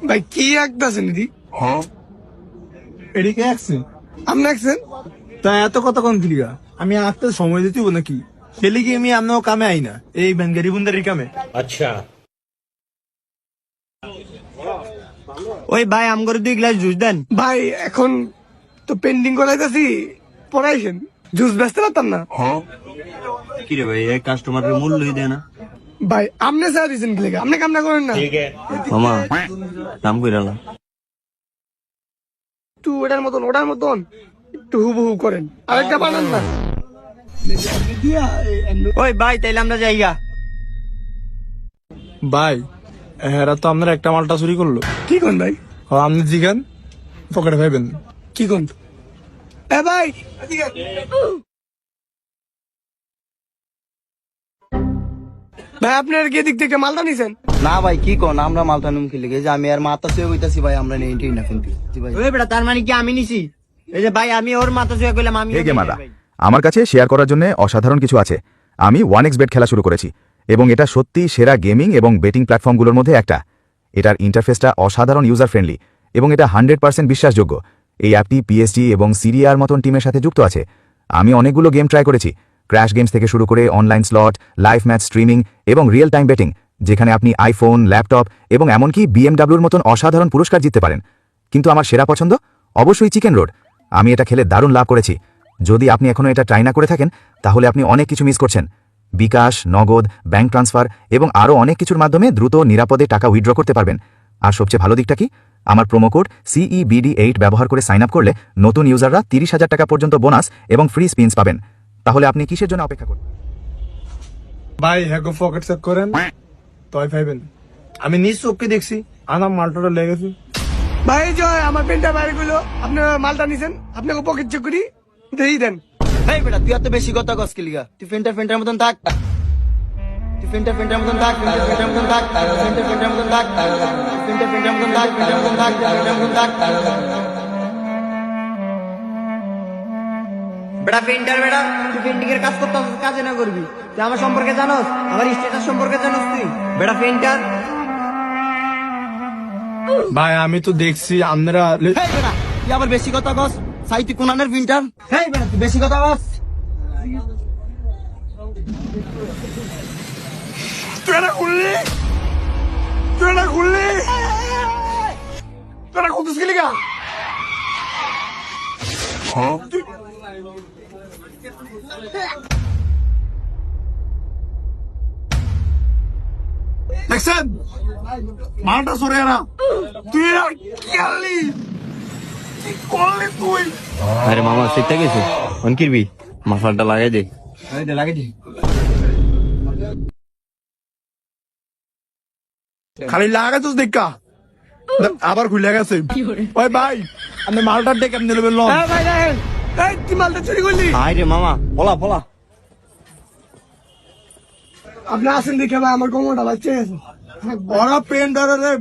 ভাই কি আঁকতেছেন এটি? এদিকে আঁকছেন? আপনি আঁকছেন? তা এত কথা কম কিলিগা? আমি আঁকতে সময় দিতে নাকি? খেলি কি আমি আপনার কামে আই না, এই ব্যাঙ্গারি বুন্দারি কামে। আচ্ছা ওই ভাই আমগর 2 গ্লাস জুস দেন। ভাই এখন তো পেন্ডিং করাইতেছি, পড়াইছেন জুস বেচতে পারতাম না। কি রে ভাই, এই কাস্টমারের মূল্যই দেয় না। ভাই আপনি স্যার দিচ্ছেন কি লেগে? আপনি কামনা করেন না ঠিক আছে মামা দাম কইরালা। একটু ওটার মতন একটু হুবহু করেন, আরেকটা বানান না। ওই ভাই তাইলে আমরা যাইগা। ভাই হেরা তো আপনার একটা মালটা চুরি করলো। কি কোন ভাই? আপনি জিগান পকেটে পাইবেন। কি কোন? এ ভাই এদিকে আয়। ভাই আপনার কি দিক থেকে মালটা নিছেন? না ভাই কি কোন, আমরা মালটা নুম খেলে যে আমি আর মাথা শুয়ে কইতাছি ভাই আমরা নেই না কিন্তু ভাই। ওই বেটা তার মানে কি আমি নিছি? এই যে ভাই আমি ওর মাথা ছুঁয়ে কইলাম আমি। হে গেমাররা, আমার কাছে শেয়ার করার জন্য অসাধারণ কিছু আছে। আমি 1xBet খেলা শুরু করেছি এবং এটা সত্যি সেরা গেমিং এবং বেটিং প্ল্যাটফর্মগুলোর মধ্যে একটা। এটার ইন্টারফেসটা অসাধারণ ইউজার ফ্রেন্ডলি এবং এটা 100% বিশ্বাসযোগ্য। এই অ্যাপটি পিএসজি এবং সিরিয়ার মতন টিমের সাথে যুক্ত আছে। আমি অনেকগুলো গেম ট্রাই করেছি, ক্র্যাশ গেমস থেকে শুরু করে online slot, live match streaming এবং রিয়েল টাইম বেটিং, যেখানে আপনি আইফোন, ল্যাপটপ এবং এমনকি বিএমডাব্লিউর মতন অসাধারণ পুরস্কার জিততে পারেন। কিন্তু আমার সেরা পছন্দ অবশ্যই চিকেন রোড। আমি এটা খেলে দারুণ লাভ করেছি। যদি আপনি এখনও এটা ট্রাই না করে থাকেন তাহলে আপনি অনেক কিছু মিস করছেন। বিকাশ, নগদ, ব্যাংক ট্রান্সফার এবং আরও অনেক কিছুর মাধ্যমে দ্রুত নিরাপদে টাকা উইথড্র করতে পারবেন। আর সবচেয়ে ভালো দিকটা কি, আমার প্রোমোকোড CEBD8 ব্যবহার করে সাইন আপ করলে নতুন ইউজাররা 30,000 টাকা পর্যন্ত বোনাস এবং ফ্রি স্পিনস পাবেন। তাহলে আপনি কিসের জন্য অপেক্ষা করবেন? ভাই হ্যাঁ পকেট চেক করেন, তই পাইবেন। আমি নিজ চোখকে দেখছি আনাম মালটাটা লেগেছে। ভাই জয় আমার পেনটা বাইরে গেলো, আপনি মালটা নিছেন, আপনাকে পকেট চেক করি দেই দেন। এই বেটা তুই এত বেশি কথা কস কিলিগা? তুই ফেন্টার মতন থাক, তুই ফেন্টার মতন থাক, ফেন্টার মতন থাক, ফেন্টার মতন থাক, ফেন্টার মতন থাক, ফেন্টার মতন থাক, ফেন্টার মতন থাক। বেটা পেন্টার বেটা, তুই পেন্টিং এর কাজ করতে কাজে না করবি? তুই আমার সম্পর্কে জানোস? আমার স্ট্যাটাস সম্পর্কে জানোস তুই? বেটা পেন্টার। ভাই আমি তো দেখছি আপনারা এই বেটা তুই আবার বেশি কথা কস, সাইতি কোনানের ফিন্টার। হেই বেটা তুই বেশি কথা বল। তুই এটা খুললি, তুই খুলতেছিস কি লিগা? দেখছেন মালটা সরে না। তুই এটা কি আনলি? কি করলি তুই? আরে মামা সেটা গেছে অন কিরবি মশলাটা লাগাই দে। লাগে দি খালি লাগা তো দেখা আবার খুলে গেছে। ওই ভাই আপনি মালটার ডেকে আপনি নেবেন লন। এই ভাই দেখেন, এই তুই মালটা চুরি করলি? আয় রে মামা পলা পলা। আপনি আসেন দেখে ভাই আমার কোমরটা বাচ্চা গেছে। ওরা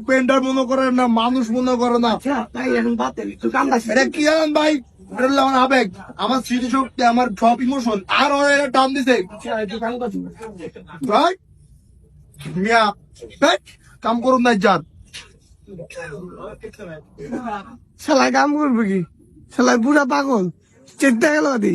পেন্টার মনে করে না, মানুষ মনে করে না। আচ্ছা তাই এখন বাদ দে, তুই কামটা এটা কি জানেন ভাই, এটা হলো আমার আবেগ, আমার স্মৃতিশক্তি, আমার সব ইমোশন। আর ওরা এটা টান দিছে ভাই মিয়া, দেখ, কাম করুন না যান। শালা কাম করবে কি? শালা বুড়া পাগল চেষ্টা গেল দি।